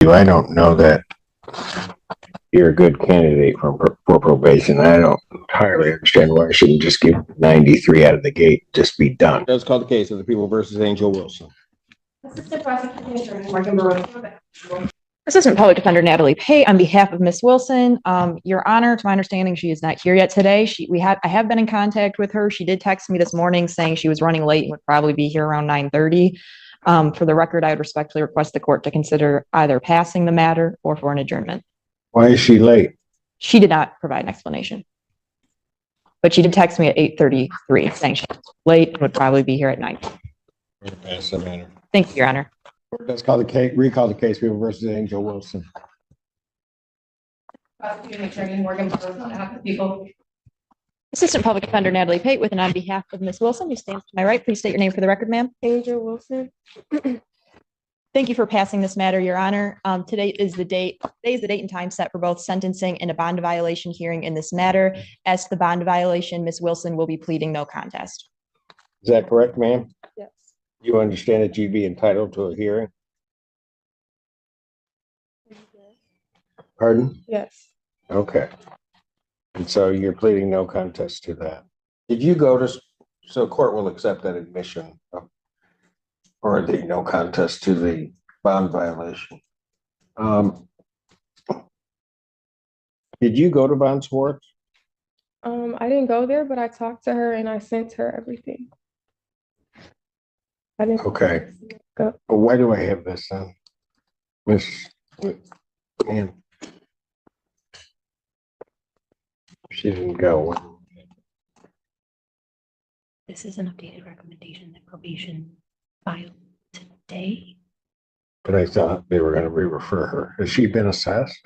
I don't know that you're a good candidate for probation. I don't entirely understand why I shouldn't just give 93 out of the gate, just be done. Let's call the case of the people versus Angel Wilson. Assistant Prosecuting Attorney Morgan Barroso. Assistant Public Defender Natalie Pate on behalf of Ms. Wilson. Your Honor, to my understanding, she is not here yet today. I have been in contact with her. She did text me this morning saying she was running late and would probably be here around 9:30. For the record, I would respectfully request the court to consider either passing the matter or for an adjournment. Why is she late? She did not provide an explanation, but she did text me at 8:33 saying she was late and would probably be here at 9. Pass the matter. Thank you, Your Honor. Let's call the case, recall the case, people versus Angel Wilson. Prosecuting Attorney Morgan Barroso on behalf of the people. Assistant Public Defender Natalie Pate with and on behalf of Ms. Wilson, who stands to my right. Please state your name for the record, ma'am. Angel Wilson. Thank you for passing this matter, Your Honor. Today is the date and time set for both sentencing and a bond violation hearing in this matter. As to the bond violation, Ms. Wilson will be pleading no contest. Is that correct, ma'am? Yes. You understand that you'd be entitled to a hearing? Pardon? Yes. Okay. And so you're pleading no contest to that. Did you go to, so court will accept that admission or the no contest to the bond violation. Did you go to Bond Sports? I didn't go there, but I talked to her and I sent her everything. I didn't. Okay. Go. Well, why do I have this then? Miss, man. She didn't go. This is an updated recommendation that probation filed today. But I thought they were going to re-refer her. Has she been assessed?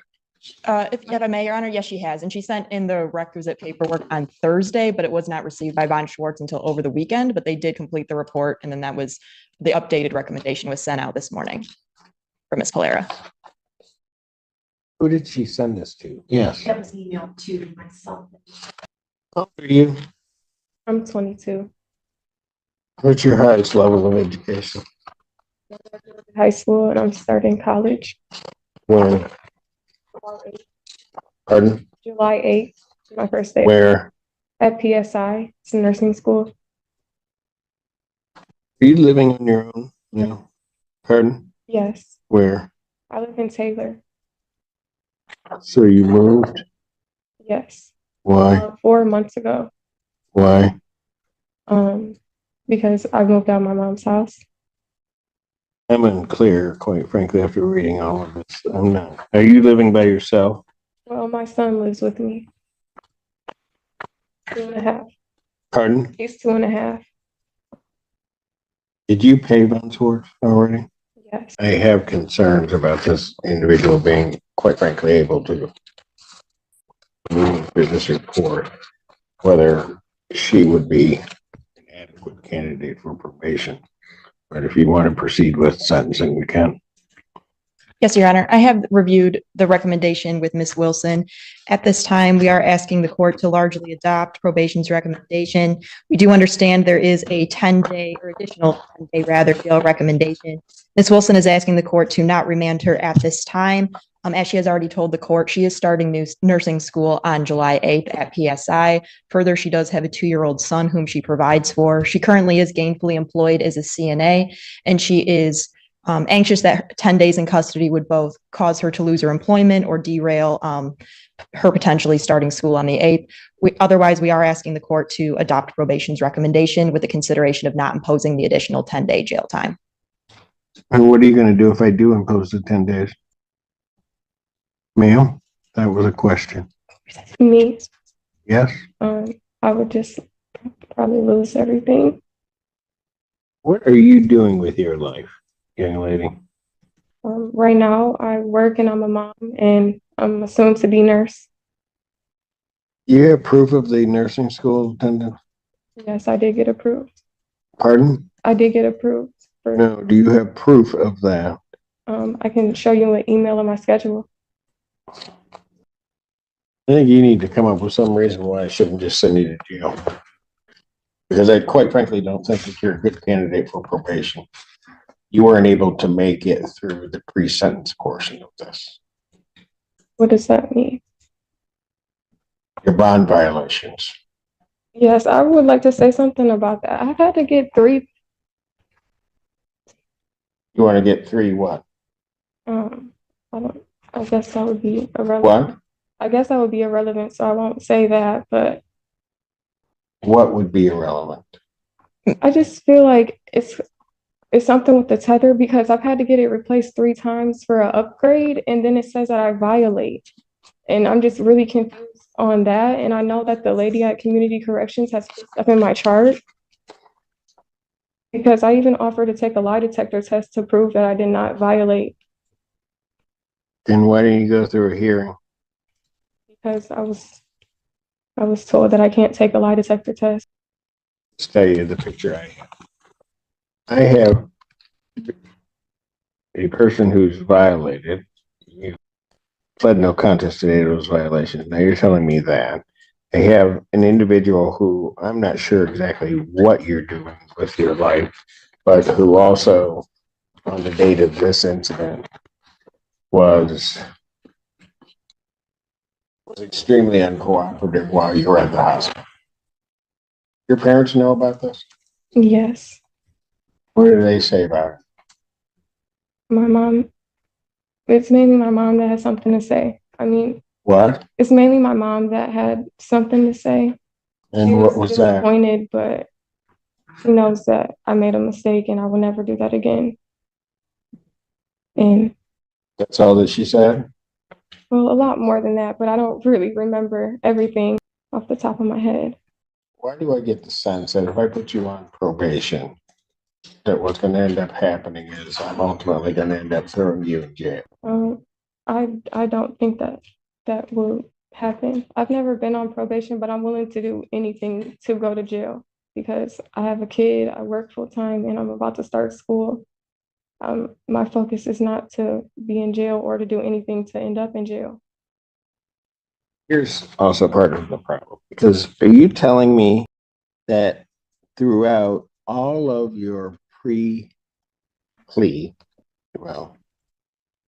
If I may, Your Honor, yes, she has. And she sent in the requisite paperwork on Thursday, but it was not received by Von Schwartz until over the weekend, but they did complete the report. And then that was the updated recommendation was sent out this morning for Ms. Polera. Who did she send this to? Yes. That was emailed to myself. How old are you? I'm 22. What's your highest level of education? High school and I'm starting college. When? Pardon? July 8th, my first day. Where? At PSI. It's a nursing school. Are you living on your own? No. Pardon? Yes. Where? I live in Taylor. So you moved? Yes. Why? 4 months ago. Why? Because I moved out of my mom's house. I'm unclear, quite frankly, after reading all of this. I'm not. Are you living by yourself? Well, my son lives with me. 2.5. Pardon? He's 2.5. Did you pay Von Schwartz already? Yes. I have concerns about this individual being, quite frankly, able to move through this report, whether she would be an adequate candidate for probation. But if you want to proceed with sentencing, we can. Yes, Your Honor. I have reviewed the recommendation with Ms. Wilson. At this time, we are asking the court to largely adopt probation's recommendation. We do understand there is a 10-day or additional 10-day bail recommendation. Ms. Wilson is asking the court to not remand her at this time. As she has already told the court, she is starting nursing school on July 8th at PSI. Further, she does have a 2-year-old son whom she provides for. She currently is gainfully employed as a CNA, and she is anxious that 10 days in custody would both cause her to lose her employment or derail her potentially starting school on the 8th. Otherwise, we are asking the court to adopt probation's recommendation with the consideration of not imposing the additional 10-day jail time. And what are you going to do if I do impose the 10 days? Ma'am, that was a question. Me, Yes? I would just probably lose everything. What are you doing with your life, young lady? Right now, I work and I'm a mom and I'm a soon-to-be nurse. You have proof of the nursing school attendance? Yes, I did get approved. Pardon? I did get approved. No, do you have proof of that? I can show you an email of my schedule. I think you need to come up with some reason why I shouldn't just send you to jail. Because I quite frankly don't think that you're a good candidate for probation. you weren't able to make it through the pre-sentence portion of this. What does that mean? Your bond violations. Yes, I would like to say something about that. I've had to get 3, You want to get 3 what? I guess that would be irrelevant. What? I guess that would be irrelevant, so I won't say that, but What would be irrelevant? I just feel like it's something with the tether because I've had to get it replaced 3 times for an upgrade, and then it says that I violate. And I'm just really confused on that. And I know that the lady at Community Corrections has put stuff in my chart because I even offered to take a lie detector test to prove that I did not violate Then why didn't you go through a hearing? because I was told that I can't take a lie detector test. Let's tell you the picture I have. I have a person who's violated. You pled no contest today to those violations. Now you're telling me that. I have an individual who I'm not sure exactly what you're doing with your life, but who also, on the date of this incident, was extremely uncooperative while you were at the hospital. Your parents know about this? Yes, What do they say about it? my mom, it's mainly my mom that has something to say. I mean, What? it's mainly my mom that had something to say. And She what was that? disappointed, but she knows that I made a mistake and I will never do that again. And That's all that she said? well, a lot more than that, but I don't really remember everything off the top of my head. Why do I get the sense that if I put you on probation, that what's going to end up happening is I'm ultimately going to end up throwing you in jail? I don't think that will happen. I've never been on probation, but I'm willing to do anything to go to jail because I have a kid, I work full time, and I'm about to start school. My focus is not to be in jail or to do anything to end up in jail. Here's also part of the problem, because are you telling me that throughout all of your pre-plea, well,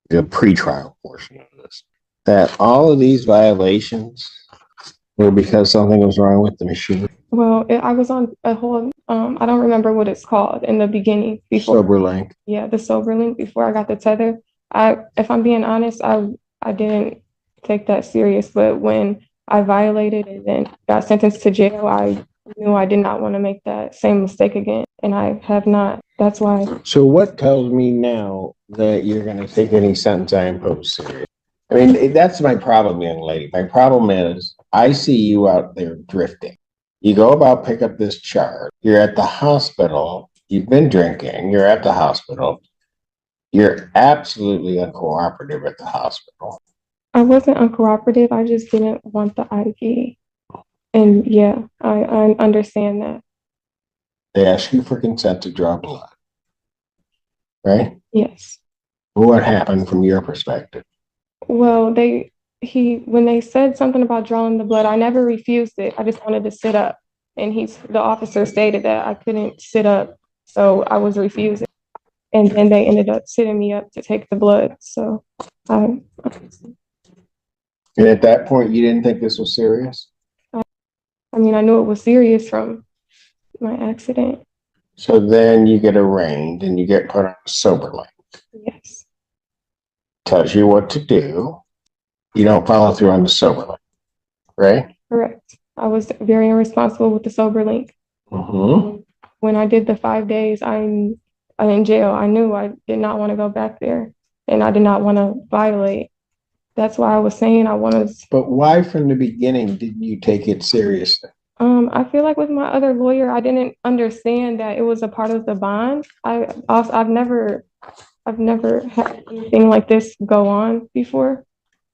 the pre-trial portion of this, that all of these violations were because something was wrong with the machine? Well, I was on a whole, I don't remember what it's called in the beginning before. Sober link. Yeah, the sober link before I got the tether. If I'm being honest, I didn't take that serious, but when I violated and then got sentenced to jail, I knew I did not want to make that same mistake again, and I have not. That's why. So what tells me now that you're going to take any sentence I impose serious? I mean, that's my problem, young lady. My problem is I see you out there drifting. You go about pick up this chart. You're at the hospital. You've been drinking. You're at the hospital. You're absolutely uncooperative at the hospital. I wasn't uncooperative. I just didn't want the IV. And yeah, I understand that. They ask you for consent to draw blood, right? Yes. What happened from your perspective? Well, when they said something about drawing the blood, I never refused it. I just wanted to sit up. And the officer stated that I couldn't sit up, so I was refusing. And then they ended up sitting me up to take the blood. So And at that point, you didn't think this was serious? I mean, I knew it was serious from my accident. So then you get arraigned and you get put on a sober link. Yes. Tells you what to do. You don't follow through on the sober link, right? Correct. I was very irresponsible with the sober link. Mm-hmm. When I did the 5 days, I'm in jail. I knew I did not want to go back there, and I did not want to violate. That's why I was saying I want to. But why from the beginning didn't you take it seriously? I feel like with my other lawyer, I didn't understand that it was a part of the bond. I've never had anything like this go on before.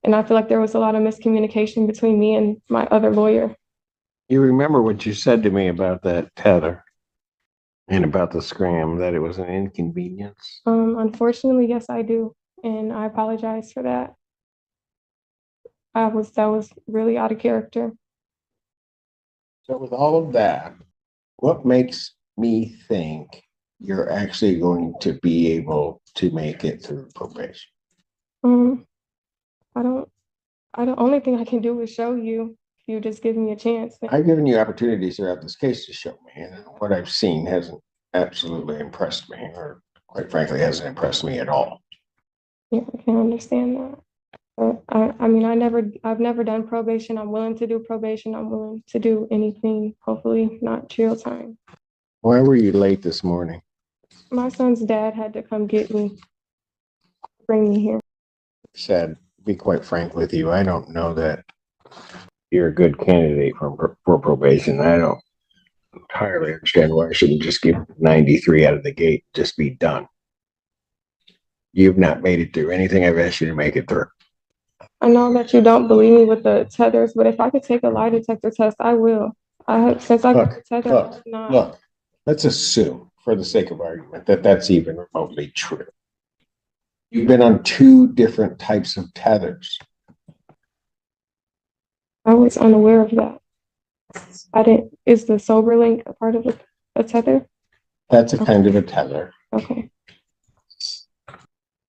And I feel like there was a lot of miscommunication between me and my other lawyer. You remember what you said to me about that tether and about the scram, that it was an inconvenience? Unfortunately, yes, I do. And I apologize for that. That was really out of character. So with all of that, what makes me think you're actually going to be able to make it through probation? I don't, only thing I can do is show you if you just give me a chance. I've given you opportunities throughout this case to show me, and what I've seen hasn't absolutely impressed me, or quite frankly, hasn't impressed me at all. Yeah, I can understand that. But I mean, I've never done probation. I'm willing to do probation. I'm willing to do anything, hopefully not jail time. Why were you late this morning? My son's dad had to come get me, bring me here. Said, be quite frank with you, I don't know that You're a good candidate for probation. I don't entirely understand why I shouldn't just give 93 out of the gate, just be done. You've not made it through anything I've asked you to make it through. I know that you don't believe me with the tethers, but if I could take a lie detector test, I will. Since I got the tether, I have not. Look, let's assume, for the sake of argument, that that's even remotely true. You've been on 2 different types of tethers. I was unaware of that. I didn't. Is the sober link a part of a tether? That's a kind of a tether. Okay.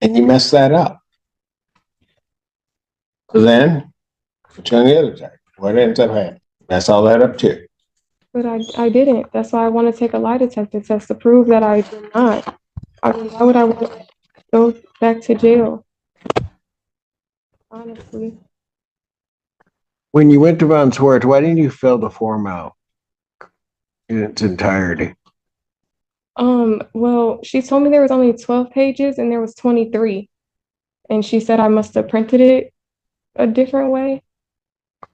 And you mess that up. So then, put you on the other side. What ends up happening? Mess all that up too. But I didn't. That's why I want to take a lie detector test to prove that I did not. I mean, why would I want to go back to jail? Honestly. When you went to Von Swartz, why didn't you fill the form out in its entirety? Well, she told me there was only 12 pages and there was 23. And she said I must have printed it a different way.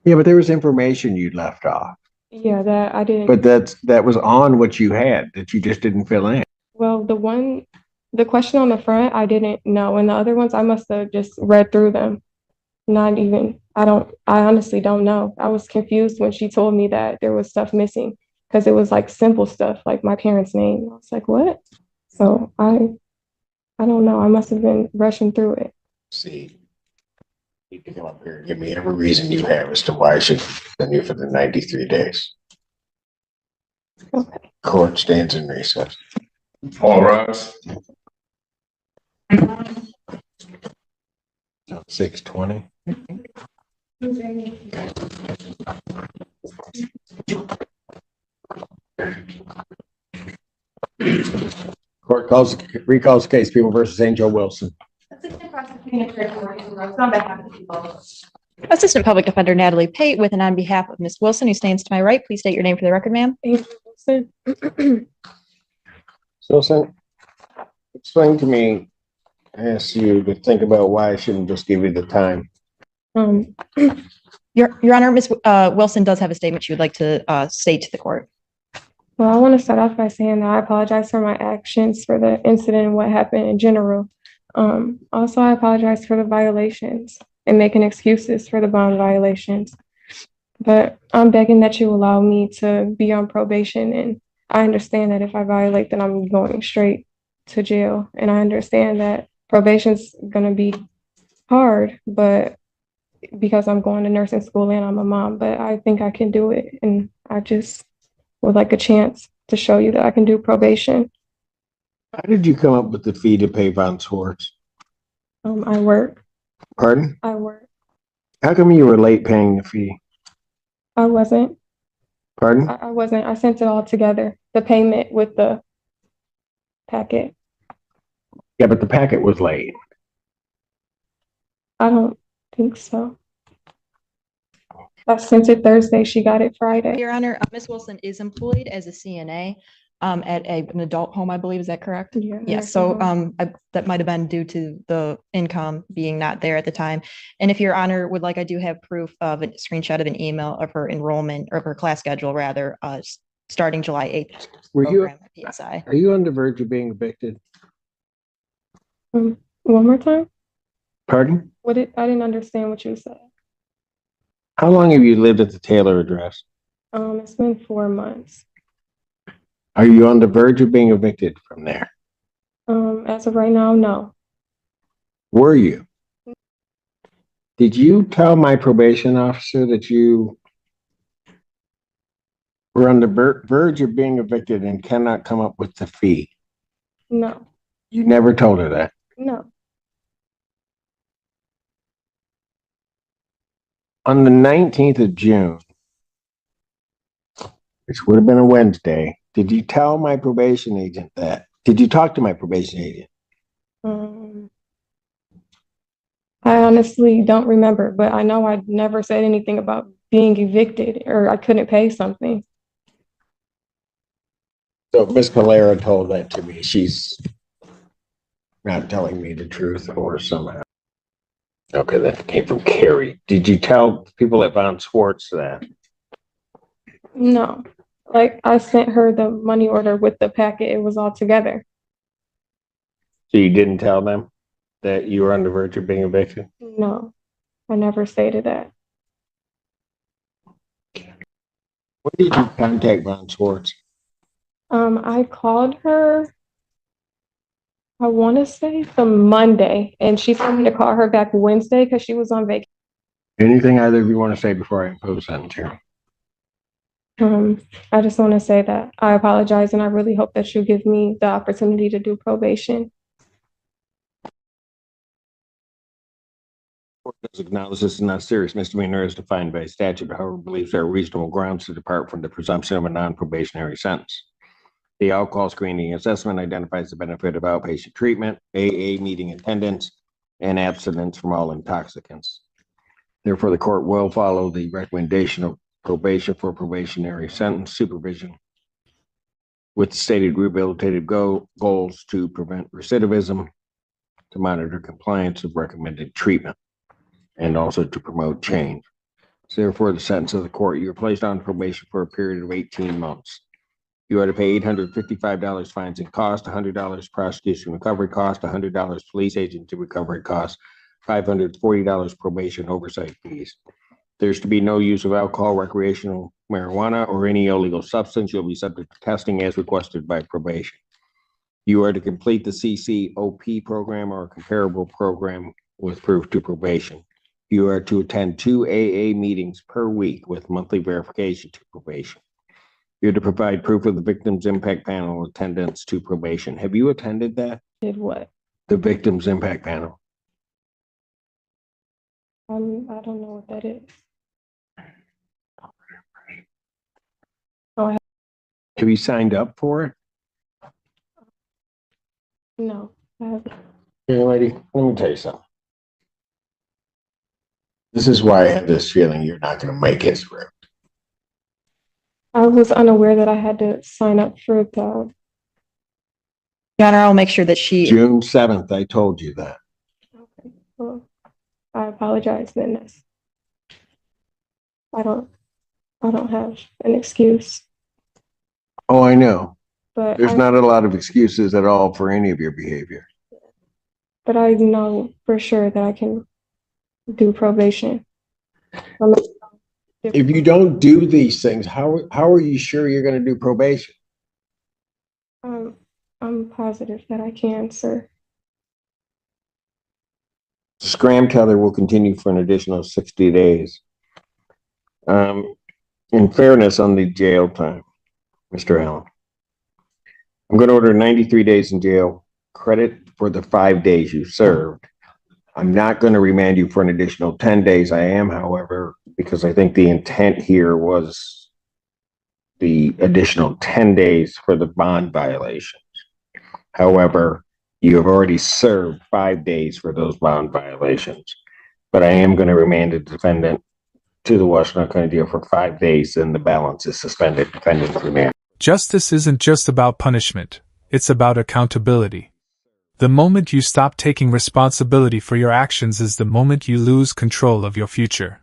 Yeah, but there was information you'd left off. Yeah, that I didn't. But that was on what you had that you just didn't fill in. Well, the question on the front, I didn't know. And the other ones, I must have just read through them. I honestly don't know. I was confused when she told me that there was stuff missing because it was like simple stuff, like my parents' name. I was like, what? So I don't know. I must have been rushing through it. See, you can come up here and give me every reason you have as to why I should send you for the 93 days. Okay. Court stands in recess. All rise. 6:20. Court recalls case People versus Angel Wilson. Assistant Public Defender Natalie Pate with and on behalf of Ms. Wilson, who stands to my right, please state your name for the record, ma'am. Wilson, explain to me, I asked you to think about why I shouldn't just give you the time. Your Honor, Ms. Wilson does have a statement she would like to state to the court. Well, I want to start off by saying that I apologize for my actions, for the incident and what happened in general. Also, I apologize for the violations and making excuses for the bond violations. But I'm begging that you allow me to be on probation, and I understand that if I violate, then I'm going straight to jail. And I understand that probation's going to be hard, but because I'm going to nursing school and I'm a mom, but I think I can do it. And I just would like a chance to show you that I can do probation. How did you come up with the fee to pay Von Swartz? I work. Pardon? I work. How come you were late paying the fee? I wasn't. Pardon? I wasn't. I sent it all together. The payment with the packet. Yeah, but the packet was late. I don't think so. I sent it Thursday. She got it Friday. Your Honor, Ms. Wilson is employed as a CNA at an adult home, I believe. Is that correct? Yeah. Yes. So that might have been due to the income being not there at the time. And if Your Honor would like, I do have proof of a screenshot of an email of her enrollment or her class schedule, rather, starting July 8th. Are you on the verge of being evicted? One more time. Pardon? I didn't understand what you said. How long have you lived at the Taylor address? It's been 4 months. Are you on the verge of being evicted from there? As of right now, no. Were you? Did you tell my probation officer that you were on the verge of being evicted and cannot come up with the fee? No, You never told her that. no. On the 19th of June, which would have been a Wednesday, did you tell my probation agent that? Did you talk to my probation agent? I honestly don't remember, but I know I never said anything about being evicted or I couldn't pay something. So if Ms. Calera told that to me, she's not telling me the truth or somehow. Okay, that came from Carrie. Did you tell people at Von Swartz that? No, like I sent her the money order with the packet. It was all together. So you didn't tell them that you were on the verge of being evicted? No, I never stated that. When did you contact Von Swartz? I called her, I want to say the Monday, and she told me to call her back Wednesday because she was on vacation. Anything either of you want to say before I impose sentence here? I just want to say that I apologize and I really hope that you give me the opportunity to do probation. Court does acknowledge this is not a serious misdemeanor as defined by statute, however, believes there are reasonable grounds to depart from the presumption of a non-probationary sentence. The alcohol screening assessment identifies the benefit of outpatient treatment, AA meeting attendance, and abstinence from all intoxicants. Therefore, the court will follow the recommendation of probation for probationary sentence supervision with stated rehabilitative goals to prevent recidivism, to monitor compliance of recommended treatment, and also to promote change. So therefore, the sentence of the court, you are placed on probation for a period of 18 months. You are to pay $855 fines and costs, $100 prosecution recovery cost, $100 police agency recovery costs, $540 probation oversight fees. There's to be no use of alcohol, recreational marijuana, or any illegal substance. You'll be subject to testing as requested by probation. You are to complete the CCOP program or a comparable program with proof to probation. You are to attend 2 AA meetings per week with monthly verification to probation. You're to provide proof of the Victims Impact Panel attendance to probation. Have you attended that? Did what? The Victims Impact Panel. I don't know what that is. Have you signed up for it? No, I haven't. Hey, lady, let me tell you something. This is why I have this feeling you're not going to make it through. I was unaware that I had to sign up for the. Your Honor, I'll make sure that she, June 7th, I told you that. Okay, well, I apologize then. I don't have an excuse, Oh, I know. but There's not a lot of excuses at all for any of your behavior. but I know for sure that I can do probation. If you don't do these things, how are you sure you're going to do probation? I'm positive that I can, sir. Scram tether will continue for an additional 60 days. In fairness on the jail time, Mr. Allen, I'm going to order 93 days in jail, credit for the 5 days you served. I'm not going to remand you for an additional 10 days. I am, however, because I think the intent here was the additional 10 days for the bond violations. However, you have already served 5 days for those bond violations, but I am going to remand the defendant to the Washington County Jail for 5 days, and the balance is suspended. Defendant remand. Justice isn't just about punishment, it's about accountability. The moment you stop taking responsibility for your actions is the moment you lose control of your future.